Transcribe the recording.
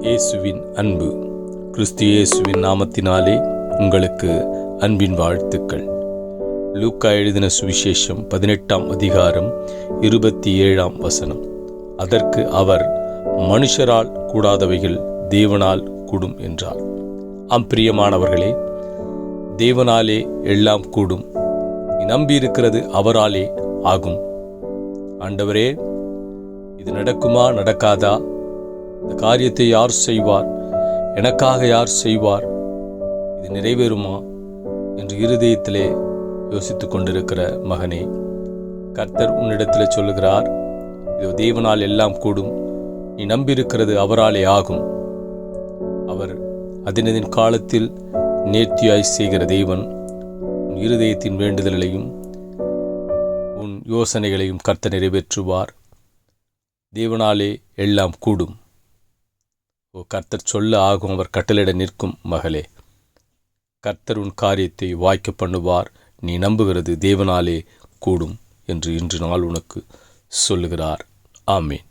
இயேசுவின் அன்பு. கிறிஸ்து இயேசுவின் நாமத்தினாலே உங்களுக்கு அன்பின் வாழ்த்துக்கள். லூக்கா எழுதின சுவிசேஷம் 18ஆம் அதிகாரம் 27 அதற்கு அவர், மனுஷரால் கூடாதவைகள் தேவனால் கூடும் என்றார். பிரியமானவர்களே, தேவனாலே எல்லாம் கூடும். நீ நம்பியிருக்கிறது அவராலே ஆகும். ஆண்டவரே, இது நடக்குமா நடக்காதா? இந்த காரியத்தை யார் செய்வார்? எனக்காக யார் செய்வார்? இது நிறைவேறுமா என்று இருதயத்திலே யோசித்துக் கொண்டிருக்கிற மகனே, கர்த்தர் உன்னிடத்திலே சொல்லுகிறார், இதோ தேவனால் எல்லாம் கூடும். நீ நம்பியிருக்கிறது அவராலே ஆகும். அவர் அதினதின் காலத்தில் நேர்த்தியாய் செய்கிற தேவன். உன் இருதயத்தின் வேண்டுதல்களையும் உன் யோசனைகளையும் கர்த்தர் நிறைவேற்றுவார். தேவனாலே எல்லாம் கூடும். கர்த்தர் சொல்ல ஆகும், அவர் கட்டளையிட நிற்கும். மகளே, கர்த்தர் உன் காரியத்தை வாய்க்க பண்ணுவார். நீ நம்புகிறது தேவனாலே கூடும் என்று இன்று நாள் உனக்கு சொல்லுகிறார். ஆமேன்.